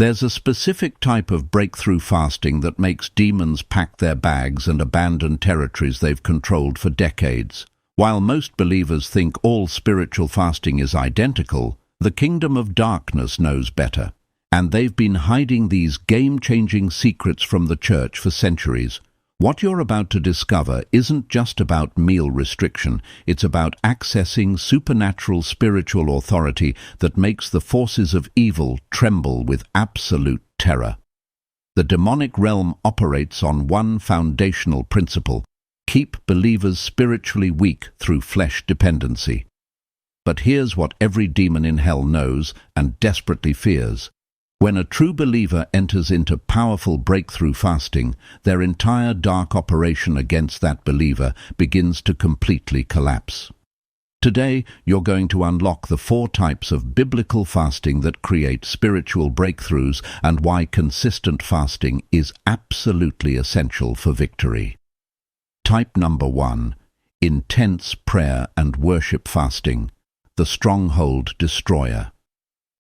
There's a specific type of breakthrough fasting that makes demons pack their bags and abandon territories they've controlled for decades. While most believers think all spiritual fasting is identical, the kingdom of darkness knows better. And they've been hiding these game-changing secrets from the church for centuries. What you're about to discover isn't just about meal restriction, it's about accessing supernatural spiritual authority that makes the forces of evil tremble with absolute terror. The demonic realm operates on one foundational principle: keep believers spiritually weak through flesh dependency. But here's what every demon in hell knows and desperately fears. When a true believer enters into powerful breakthrough fasting, their entire dark operation against that believer begins to completely collapse. Today, you're going to unlock the 4 types of biblical fasting that create spiritual breakthroughs and why consistent fasting is absolutely essential for victory. Type number 1. Intense prayer and worship fasting, the stronghold destroyer.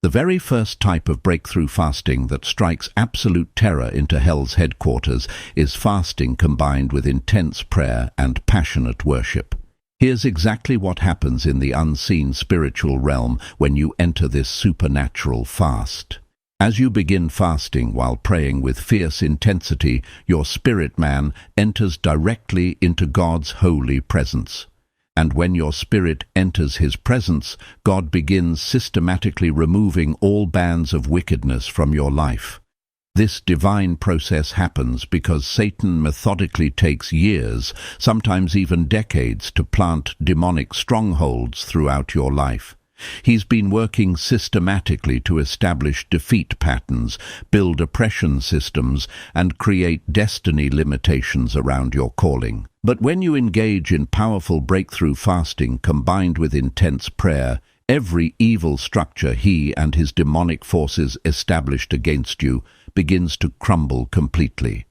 The very first type of breakthrough fasting that strikes absolute terror into hell's headquarters is fasting combined with intense prayer and passionate worship. Here's exactly what happens in the unseen spiritual realm when you enter this supernatural fast. As you begin fasting while praying with fierce intensity, your spirit man enters directly into God's holy presence. And when your spirit enters his presence, God begins systematically removing all bands of wickedness from your life. This divine process happens because Satan methodically takes years, sometimes even decades, to plant demonic strongholds throughout your life. He's been working systematically to establish defeat patterns, build oppression systems, and create destiny limitations around your calling. But when you engage in powerful breakthrough fasting combined with intense prayer, every evil structure he and his demonic forces established against you begins to crumble completely.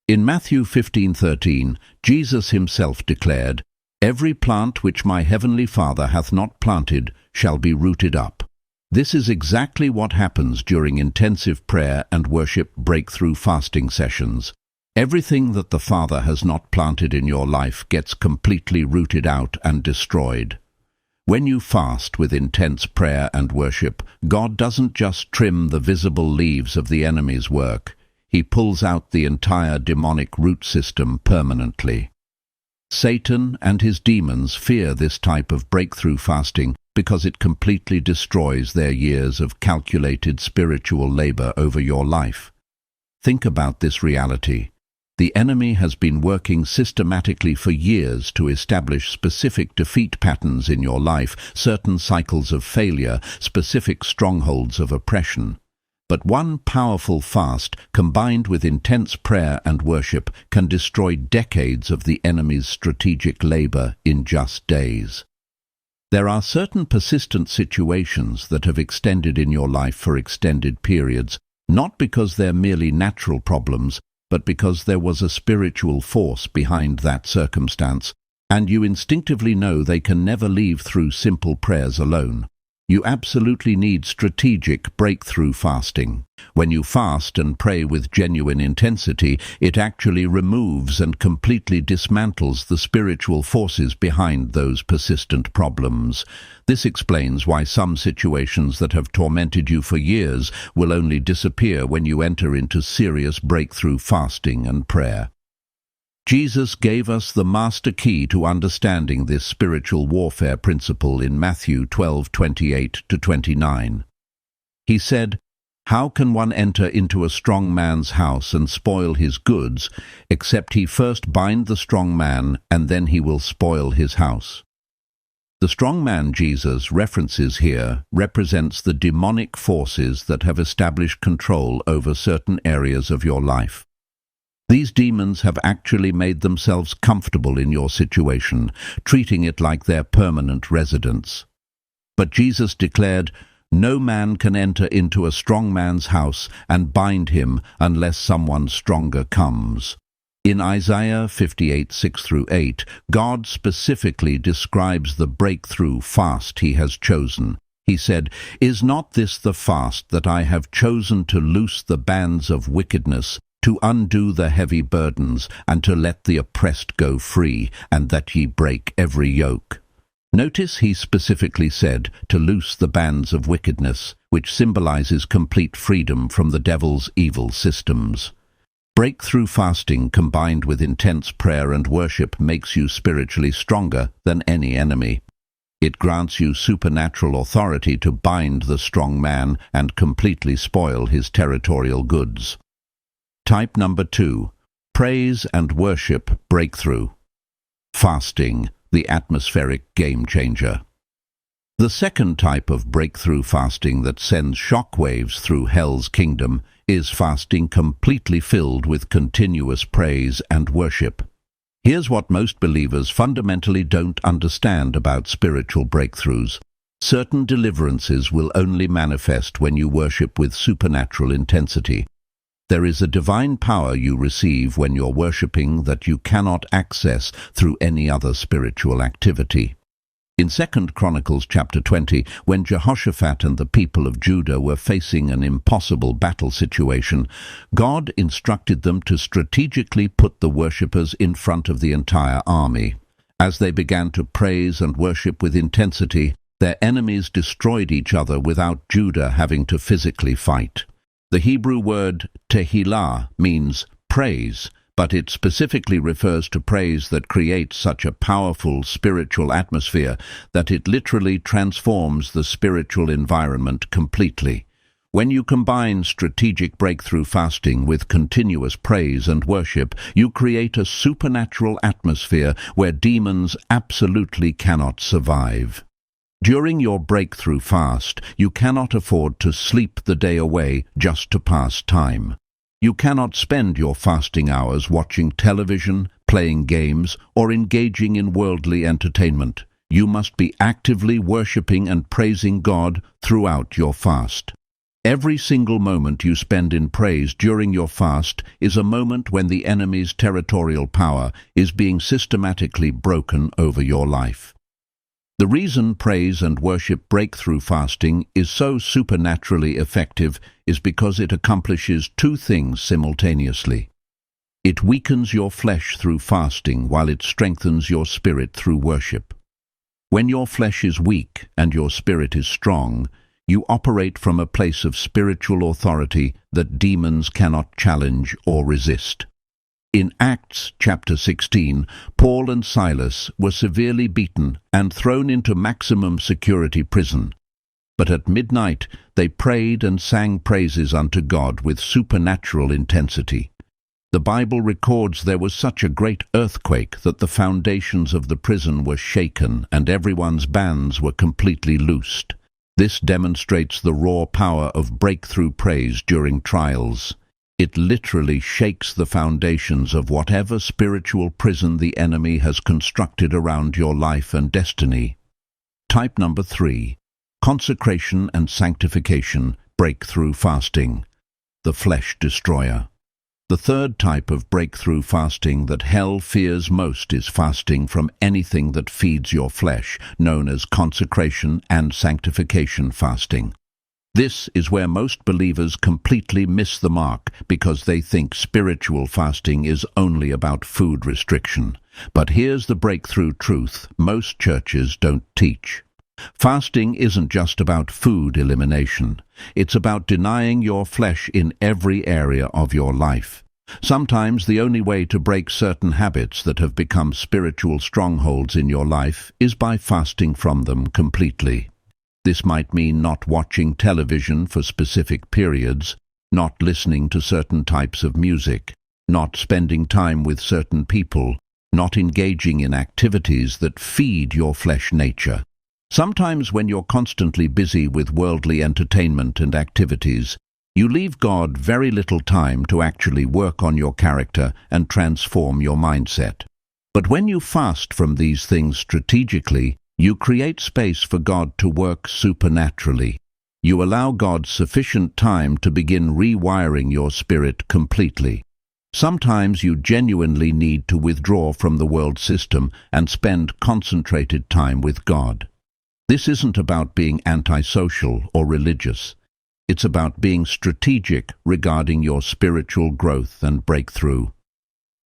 In Matthew 15:13, Jesus himself declared, "Every plant which my heavenly Father hath not planted shall be rooted up." This is exactly what happens during intensive prayer and worship breakthrough fasting sessions. Everything that the Father has not planted in your life gets completely rooted out and destroyed. When you fast with intense prayer and worship, God doesn't just trim the visible leaves of the enemy's work. He pulls out the entire demonic root system permanently. Satan and his demons fear this type of breakthrough fasting because it completely destroys their years of calculated spiritual labor over your life. Think about this reality. The enemy has been working systematically for years to establish specific defeat patterns in your life, certain cycles of failure, specific strongholds of oppression. But one powerful fast, combined with intense prayer and worship, can destroy decades of the enemy's strategic labor in just days. There are certain persistent situations that have extended in your life for extended periods, not because they're merely natural problems, but because there was a spiritual force behind that circumstance, and you instinctively know they can never leave through simple prayers alone. You absolutely need strategic breakthrough fasting. When you fast and pray with genuine intensity, it actually removes and completely dismantles the spiritual forces behind those persistent problems. This explains why some situations that have tormented you for years will only disappear when you enter into serious breakthrough fasting and prayer. Jesus gave us the master key to understanding this spiritual warfare principle in Matthew 12:28-29. He said, "How can one enter into a strong man's house and spoil his goods, except he first bind the strong man, and then he will spoil his house?" The strong man Jesus references here represents the demonic forces that have established control over certain areas of your life. These demons have actually made themselves comfortable in your situation, treating it like their permanent residence. But Jesus declared, "No man can enter into a strong man's house and bind him unless someone stronger comes." In Isaiah 58:6-8, God specifically describes the breakthrough fast he has chosen. He said, "Is not this the fast that I have chosen to loose the bands of wickedness, to undo the heavy burdens, and to let the oppressed go free, and that ye break every yoke?" Notice he specifically said to loose the bands of wickedness, which symbolizes complete freedom from the devil's evil systems. Breakthrough fasting combined with intense prayer and worship makes you spiritually stronger than any enemy. It grants you supernatural authority to bind the strong man and completely spoil his territorial goods. Type number 2. Praise and worship breakthrough. Fasting, the atmospheric game changer. The second type of breakthrough fasting that sends shockwaves through hell's kingdom is fasting completely filled with continuous praise and worship. Here's what most believers fundamentally don't understand about spiritual breakthroughs. Certain deliverances will only manifest when you worship with supernatural intensity. There is a divine power you receive when you're worshiping that you cannot access through any other spiritual activity. In 2 Chronicles chapter 20, when Jehoshaphat and the people of Judah were facing an impossible battle situation, God instructed them to strategically put the worshippers in front of the entire army. As they began to praise and worship with intensity, their enemies destroyed each other without Judah having to physically fight. The Hebrew word tehillah means praise, but it specifically refers to praise that creates such a powerful spiritual atmosphere that it literally transforms the spiritual environment completely. When you combine strategic breakthrough fasting with continuous praise and worship, you create a supernatural atmosphere where demons absolutely cannot survive. During your breakthrough fast, you cannot afford to sleep the day away just to pass time. You cannot spend your fasting hours watching television, playing games, or engaging in worldly entertainment. You must be actively worshipping and praising God throughout your fast. Every single moment you spend in praise during your fast is a moment when the enemy's territorial power is being systematically broken over your life. The reason praise and worship breakthrough fasting is so supernaturally effective is because it accomplishes two things simultaneously. It weakens your flesh through fasting while it strengthens your spirit through worship. When your flesh is weak and your spirit is strong, you operate from a place of spiritual authority that demons cannot challenge or resist. In Acts chapter 16, Paul and Silas were severely beaten and thrown into maximum security prison. But at midnight they prayed and sang praises unto God with supernatural intensity. The Bible records there was such a great earthquake that the foundations of the prison were shaken and everyone's bands were completely loosed. This demonstrates the raw power of breakthrough praise during trials. It literally shakes the foundations of whatever spiritual prison the enemy has constructed around your life and destiny. Type number 3. Consecration and sanctification, breakthrough fasting. The flesh destroyer. The third type of breakthrough fasting that hell fears most is fasting from anything that feeds your flesh, known as consecration and sanctification fasting. This is where most believers completely miss the mark because they think spiritual fasting is only about food restriction. But here's the breakthrough truth most churches don't teach. Fasting isn't just about food elimination. It's about denying your flesh in every area of your life. Sometimes the only way to break certain habits that have become spiritual strongholds in your life is by fasting from them completely. This might mean not watching television for specific periods, not listening to certain types of music, not spending time with certain people, not engaging in activities that feed your flesh nature. Sometimes when you're constantly busy with worldly entertainment and activities, you leave God very little time to actually work on your character and transform your mindset. But when you fast from these things strategically, you create space for God to work supernaturally. You allow God sufficient time to begin rewiring your spirit completely. Sometimes you genuinely need to withdraw from the world system and spend concentrated time with God. This isn't about being antisocial or religious. It's about being strategic regarding your spiritual growth and breakthrough.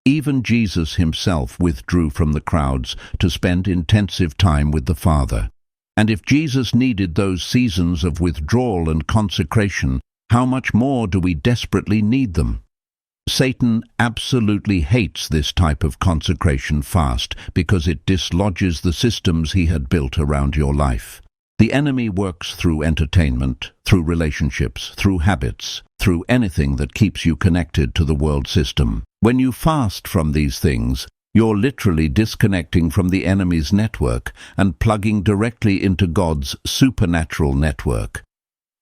Even Jesus himself withdrew from the crowds to spend intensive time with the Father. And if Jesus needed those seasons of withdrawal and consecration, how much more do we desperately need them? Satan absolutely hates this type of consecration fast because it dislodges the systems he had built around your life. The enemy works through entertainment, through relationships, through habits, through anything that keeps you connected to the world system. When you fast from these things, you're literally disconnecting from the enemy's network and plugging directly into God's supernatural network.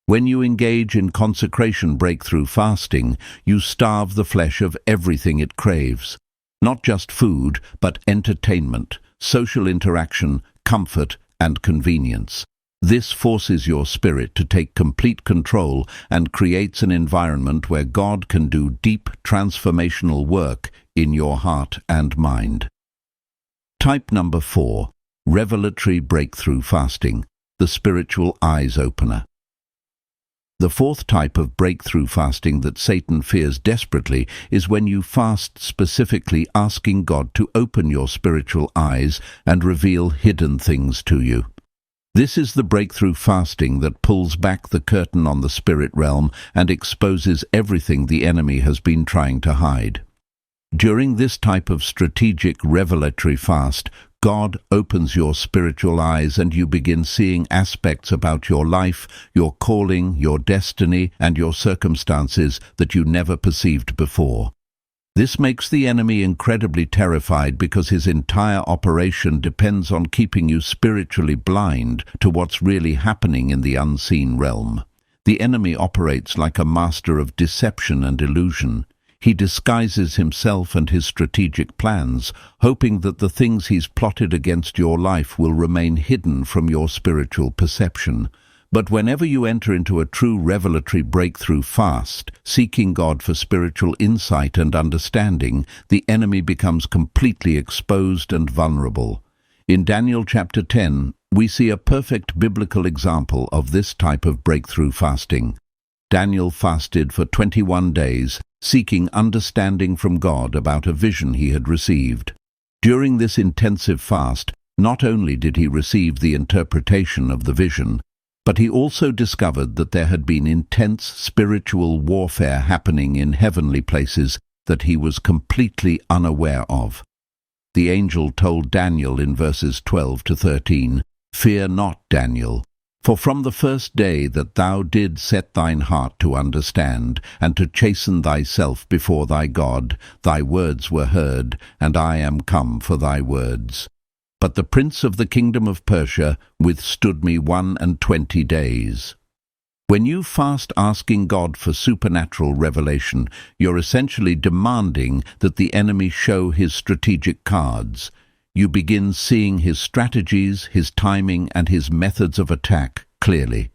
When you engage in consecration breakthrough fasting, you starve the flesh of everything it craves. Not just food, but entertainment, social interaction, comfort, and convenience. This forces your spirit to take complete control and creates an environment where God can do deep transformational work in your heart and mind. Type number 4. Revelatory breakthrough fasting, the spiritual eyes opener. The fourth type of breakthrough fasting that Satan fears desperately is when you fast specifically asking God to open your spiritual eyes and reveal hidden things to you. This is the breakthrough fasting that pulls back the curtain on the spirit realm and exposes everything the enemy has been trying to hide. During this type of strategic revelatory fast, God opens your spiritual eyes and you begin seeing aspects about your life, your calling, your destiny, and your circumstances that you never perceived before. This makes the enemy incredibly terrified because his entire operation depends on keeping you spiritually blind to what's really happening in the unseen realm. The enemy operates like a master of deception and illusion. He disguises himself and his strategic plans, hoping that the things he's plotted against your life will remain hidden from your spiritual perception. But whenever you enter into a true revelatory breakthrough fast, seeking God for spiritual insight and understanding, the enemy becomes completely exposed and vulnerable. In Daniel chapter 10, we see a perfect biblical example of this type of breakthrough fasting. Daniel fasted for 21 days, seeking understanding from God about a vision he had received. During this intensive fast, not only did he receive the interpretation of the vision, but he also discovered that there had been intense spiritual warfare happening in heavenly places that he was completely unaware of. The angel told Daniel in verses 12 to 13, "Fear not, Daniel, for from the first day that thou did set thine heart to understand, and to chasten thyself before thy God, thy words were heard, and I am come for thy words. But the prince of the kingdom of Persia withstood me 21 days." When you fast asking God for supernatural revelation, you're essentially demanding that the enemy show his strategic cards. You begin seeing his strategies, his timing, and his methods of attack clearly.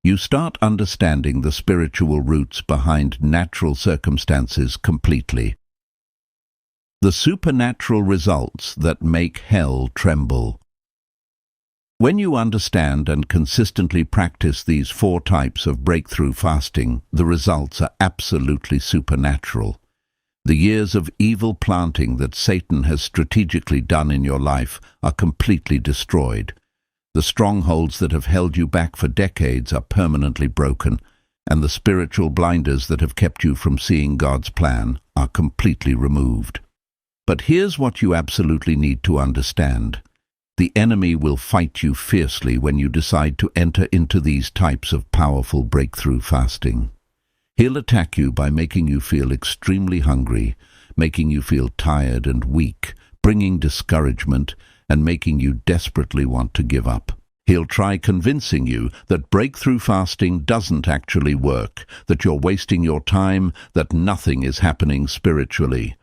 You start understanding the spiritual roots behind natural circumstances completely. The supernatural results that make hell tremble. When you understand and consistently practice these 4 types of breakthrough fasting, the results are absolutely supernatural. The years of evil planting that Satan has strategically done in your life are completely destroyed. The strongholds that have held you back for decades are permanently broken, and the spiritual blinders that have kept you from seeing God's plan are completely removed. But here's what you absolutely need to understand. The enemy will fight you fiercely when you decide to enter into these types of powerful breakthrough fasting. He'll attack you by making you feel extremely hungry, making you feel tired and weak, bringing discouragement, and making you desperately want to give up. He'll try convincing you that breakthrough fasting doesn't actually work, that you're wasting your time, that nothing is happening spiritually.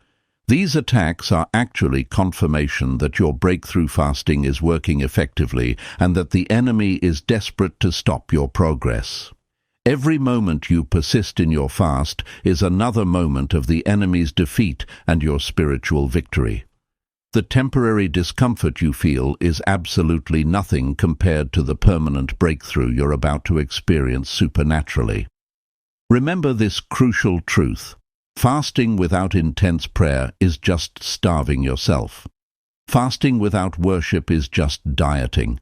These attacks are actually confirmation that your breakthrough fasting is working effectively and that the enemy is desperate to stop your progress. Every moment you persist in your fast is another moment of the enemy's defeat and your spiritual victory. The temporary discomfort you feel is absolutely nothing compared to the permanent breakthrough you're about to experience supernaturally. Remember this crucial truth. Fasting without intense prayer is just starving yourself. Fasting without worship is just dieting.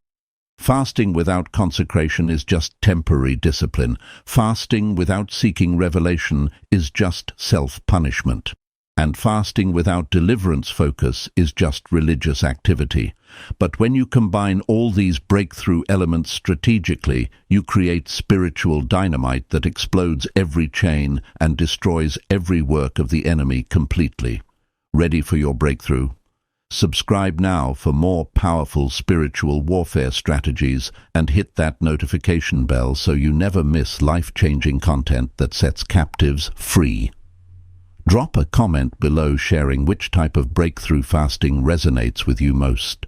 Fasting without consecration is just temporary discipline. Fasting without seeking revelation is just self-punishment. And fasting without deliverance focus is just religious activity. But when you combine all these breakthrough elements strategically, you create spiritual dynamite that explodes every chain and destroys every work of the enemy completely. Ready for your breakthrough? Subscribe now for more powerful spiritual warfare strategies and hit that notification bell so you never miss life-changing content that sets captives free. Drop a comment below sharing which type of breakthrough fasting resonates with you most.